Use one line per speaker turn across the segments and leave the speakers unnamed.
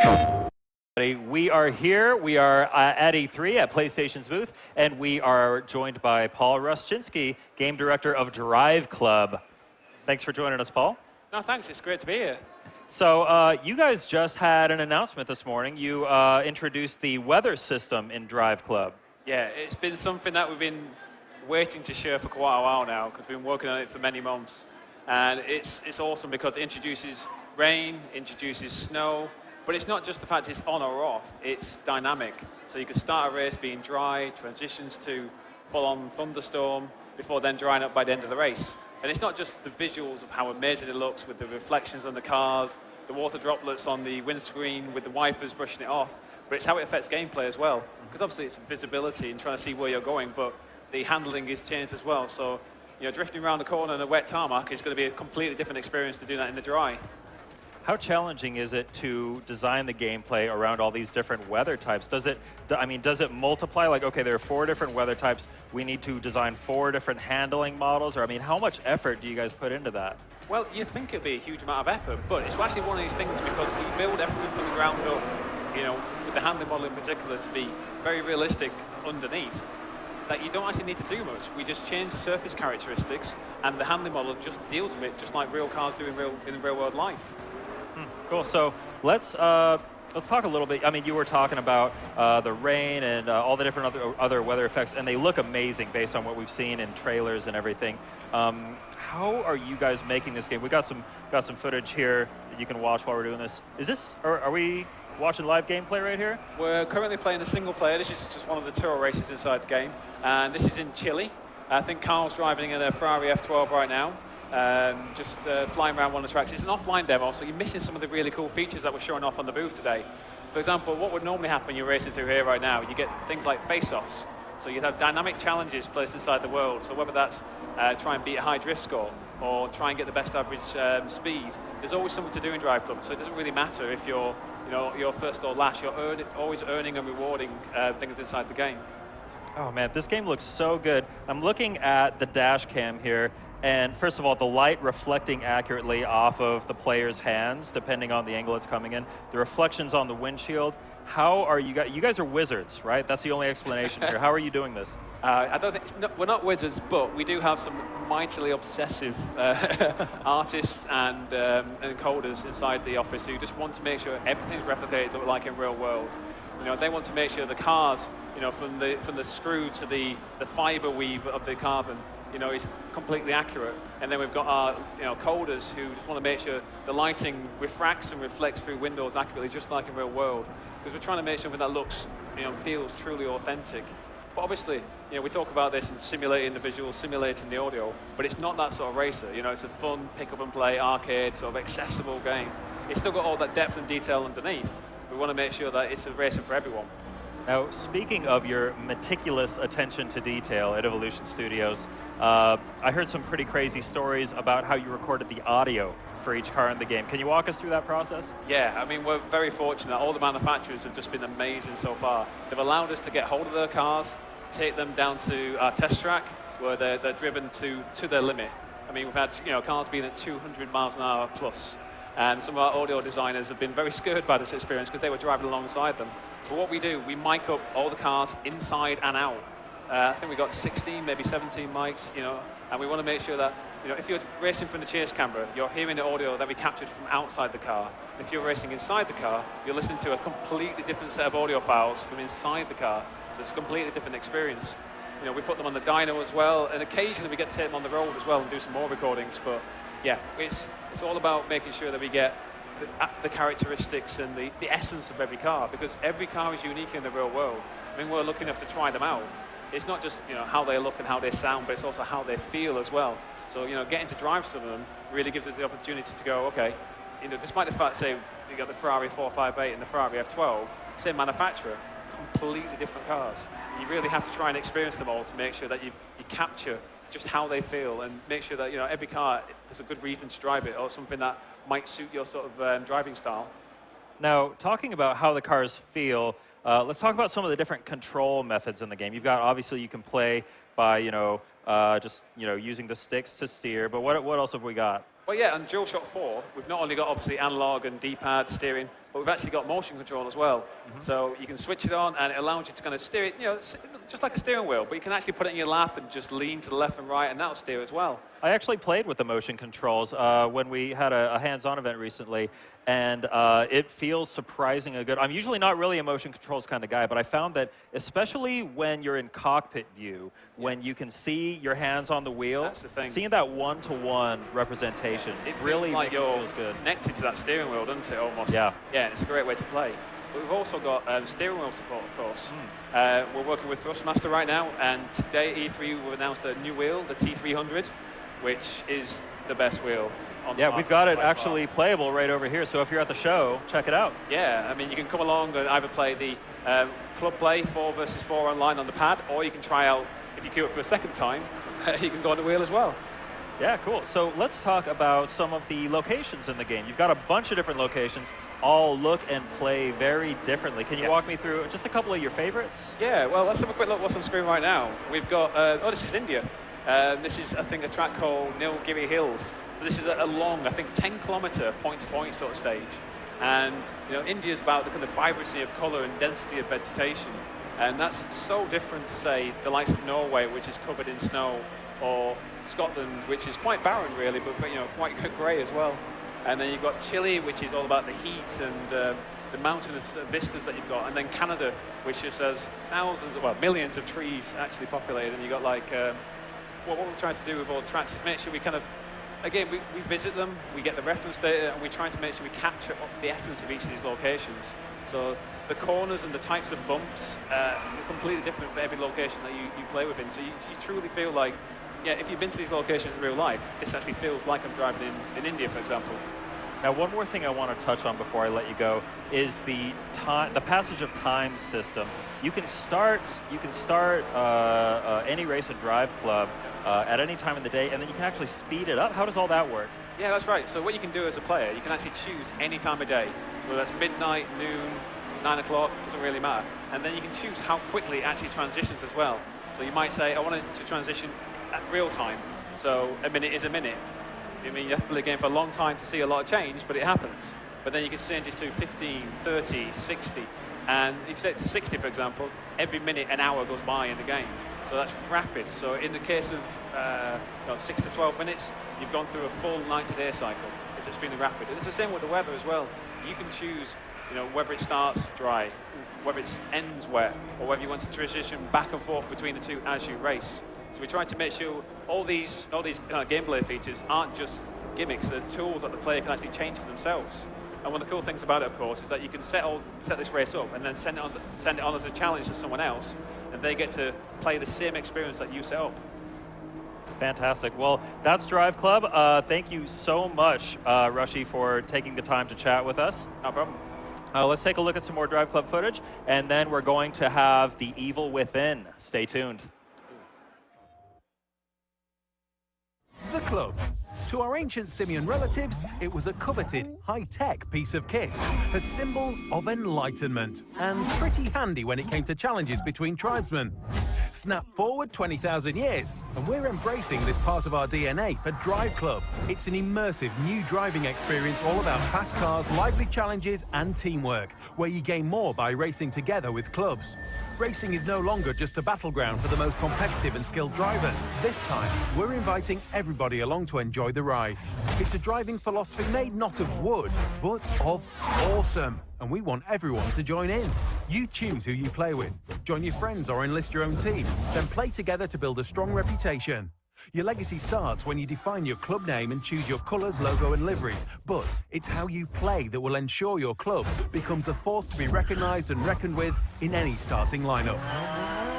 We are here. We are at E3 at PlayStation's booth, and we are joined by Paul Rustchynsky, game director of Driveclub. Thanks for joining us, Paul.
No, thanks. It's great to be here.
So you guys just had an announcement this morning. You introduced the weather system in Driveclub.
Yeah, it's been something that we've been waiting to share for quite a while now, because we've been working on it for many months. And it's awesome because it introduces rain, introduces snow, but it's not just the fact it's on or off, it's dynamic. So you can start a race being dry, transitions to full-on thunderstorm, before then drying up by the end of the race. And it's not just the visuals of how amazing it looks with the reflections on the cars, the water droplets on the windscreen with the wipers brushing it off, but it's how it affects gameplay as well. Because obviously it's visibility and trying to see where you're going, but the handling is changed as well. So, you know, drifting around the corner in a wet tarmac is going to be a completely different experience to do that in the dry.
How challenging is it to design the gameplay around all these different weather types? Does it multiply? Like, okay, there are 4 different weather types. We need to design 4 different handling models? Or, I mean, how much effort do you guys put into that?
Well, you think it'd be a huge amount of effort, but it's actually one of these things because we build everything from the ground up, you know, with the handling model in particular to be very realistic underneath, that you don't actually need to do much. We just change the surface characteristics, and the handling model just deals with it, just like real cars do in real world life.
Cool. So let's talk a little bit. I mean, you were talking about the rain and all the different other weather effects, and they look amazing based on what we've seen in trailers and everything. How are you guys making this game? We got some footage here that you can watch while we're doing this. Are we watching live gameplay right here?
We're currently playing a single player. This is just one of the tour races inside the game, and this is in Chile. I think Carl's driving in a Ferrari F12 right now. Just flying around one of the tracks. It's an offline demo, so you're missing some of the really cool features that we're showing off on the booth today. For example, what would normally happen when you're racing through here right now, you get things like face-offs. So you'd have dynamic challenges placed inside the world. So whether that's try and beat a high drift score or try and get the best average speed, there's always something to do in Driveclub. So it doesn't really matter if you're first or last. You're always earning and rewarding things inside the game.
Oh man, this game looks so good. I'm looking at the dash cam here. And first of all, the light reflecting accurately off of the player's hands, depending on the angle it's coming in. The reflections on the windshield. How are you guys? You guys are wizards, right? That's the only explanation here. How are you doing this?
I don't think we're not wizards, but we do have some mightily obsessive artists and coders inside the office who just want to make sure everything's replicated like in real world. You know, they want to make sure the cars, you know, from the screw to the fiber weave of the carbon, you know, is completely accurate. And then we've got our, coders who just want to make sure the lighting refracts and reflects through windows accurately, just like in real world. Because we're trying to make something that looks, feels truly authentic. But obviously, we talk about this and simulating the visuals, simulating the audio, but it's not that sort of racer. You know, it's a fun pick up and play arcade sort of accessible game. It's still got all that depth and detail underneath. We want to make sure that it's a racer for everyone.
Now, speaking of your meticulous attention to detail at Evolution Studios, I heard some pretty crazy stories about how you recorded the audio for each car in the game. Can you walk us through that process?
Yeah, I mean, we're very fortunate. All the manufacturers have just been amazing so far. They've allowed us to get hold of their cars, take them down to our test track, where they're driven to their limit. I mean, we've had cars being at 200 miles an hour plus, and some of our audio designers have been very scared by this experience because they were driving alongside them. But what we do, we mic up all the cars inside and out. I think we got 16, maybe 17 mics, and we want to make sure that, if you're racing from the chase camera, you're hearing the audio that we captured from outside the car. If you're racing inside the car, you're listening to a completely different set of audio files from inside the car. So it's a completely different experience. We put them on the dyno as well, and occasionally we get to take them on the road as well and do some more recordings. But yeah, it's all about making sure that we get the characteristics and the essence of every car, because every car is unique in the real world. I mean, we're lucky enough to try them out. It's not just how they look and how they sound, but it's also how they feel as well. So getting to drive some of them really gives us the opportunity to go, okay, despite the fact, say, you got the Ferrari 458 and the Ferrari F12, same manufacturer, completely different cars. You really have to try and experience them all to make sure that you capture just how they feel and make sure that every car, there's a good reason to drive it or something that might suit your sort of driving style.
Now, talking about how the cars feel, let's talk about some of the different control methods in the game. You've got, obviously, you can play by, just using the sticks to steer. But what else have we got?
Well, yeah, and DualShock 4, we've not only got obviously analog and D-pad steering, but we've actually got motion control as well. So you can switch it on, and it allows you to kind of steer it, it's just like a steering wheel, but you can actually put it in your lap and just lean to the left and right, and that'll steer as well.
I actually played with the motion controls when we had a hands-on event recently, and it feels surprisingly good. I'm usually not really a motion controls kind of guy, but I found that especially when you're in cockpit view, when you can see your hands on the wheel,
That's the thing.
seeing that one-to-one representation, it really
like
makes it feels good.
connected to that steering wheel, doesn't it, almost?
Yeah.
Yeah, it's a great way to play. But we've also got steering wheel support, of course. We're working with Thrustmaster right now, and today at E3 we've announced a new wheel, the T300, which is the best wheel on the
Yeah,
market
we've got it
by far.
actually playable right over here, so if you're at the show, check it out.
Yeah, I mean, you can come along and either play the Club Play 4 versus 4 online on the pad, or you can try out, if you queue it for a second time, you can go on the wheel as well.
Yeah, cool. So let's talk about some of the locations in the game. You've got a bunch of different locations, all look and play very differently. Can you walk me through just a couple of your favorites?
Yeah, well, let's have a quick look what's on screen right now. We've got, this is India. This is, I think, a track called Nilgiri Hills. So this is a long, I think, 10-kilometer point-to-point sort of stage. And, India's about the kind of vibrancy of colour and density of vegetation. And that's so different to, say, the likes of Norway, which is covered in snow, or Scotland, which is quite barren, really, but quite grey as well. And then you've got Chile, which is all about the heat and the mountainous vistas that you've got. And then Canada, which just has millions of trees actually populated. And you've got, like, what we're trying to do with all the tracks is make sure we kind of, again, we visit them, we get the reference data, and we're trying to make sure we capture the essence of each of these locations. So the corners and the types of bumps are completely different for every location that you play within. So you truly feel like, if you've been to these locations in real life, this actually feels like I'm driving in India, for example.
Now, one more thing I want to touch on before I let you go is the passage of time system. You can start any race at Driveclub at any time in the day, and then you can actually speed it up. How does all that work?
Yeah, that's right. So what you can do as a player, you can actually choose any time of day. So whether that's midnight, noon, 9 o'clock, doesn't really matter. And then you can choose how quickly it actually transitions as well. So you might say, I want it to transition at real time. So a minute is a minute. I mean, you have to play the game for a long time to see a lot of change, but it happens. But then you can change it to 15, 30, 60. And if you set it to 60, for example, every minute, an hour goes by in the game. So that's rapid. So in the case of 6 to 12 minutes, you've gone through a full 90-day cycle. It's extremely rapid. And it's the same with the weather as well. You can choose, whether it starts dry, whether it ends wet, or whether you want to transition back and forth between the two as you race. So we're trying to make sure all these kind of gameplay features aren't just gimmicks, they're tools that the player can actually change for themselves. And one of the cool things about it, of course, is that you can set this race up and then send it on as a challenge to someone else, and they get to play the same experience that you set up.
Fantastic. Well, that's Driveclub. Thank you so much, Rushy, for taking the time to chat with us.
No problem.
Let's take a look at some more Driveclub footage, and then we're going to have The Evil Within. Stay tuned.
The Club. To our ancient simian relatives, it was a coveted, high-tech piece of kit, a symbol of enlightenment, and pretty handy when it came to challenges between tribesmen. Snap forward 20,000 years, and we're embracing this part of our DNA for Driveclub. It's an immersive new driving experience all about fast cars, lively challenges, and teamwork, where you gain more by racing together with clubs. Racing is no longer just a battleground for the most competitive and skilled drivers. This time, we're inviting everybody along to enjoy the ride. It's a driving philosophy made not of wood, but of awesome. And we want everyone to join in. You choose who you play with. Join your friends or enlist your own team. Then play together to build a strong reputation. Your legacy starts when you define your club name and choose your colours, logo and liveries. But it's how you play that will ensure your club becomes a force to be recognised and reckoned with in any starting lineup.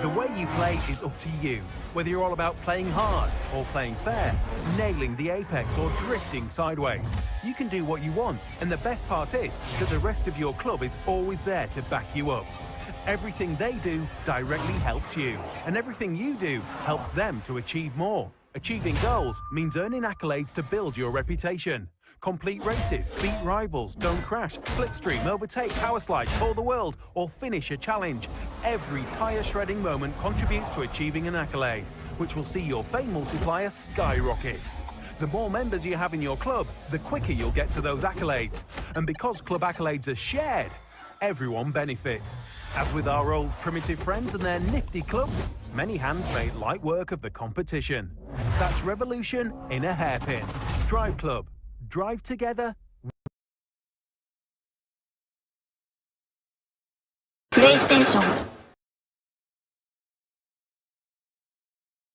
The way you play is up to you. Whether you're all about playing hard or playing fair, nailing the apex or drifting sideways, you can do what you want. And the best part is that the rest of your club is always there to back you up. Everything they do directly helps you, and everything you do helps them to achieve more. Achieving goals means earning accolades to build your reputation. Complete races, beat rivals, don't crash, slipstream, overtake, powerslide, tour the world, or finish a challenge. Every tire-shredding moment contributes to achieving an accolade. which will see your fame multiplier skyrocket. The more members you have in your club, the quicker you'll get to those accolades. And because club accolades are shared, everyone benefits. As with our old primitive friends and their nifty clubs, many hands make light work of the competition. That's revolution in a hairpin. Driveclub. Drive together.
PlayStation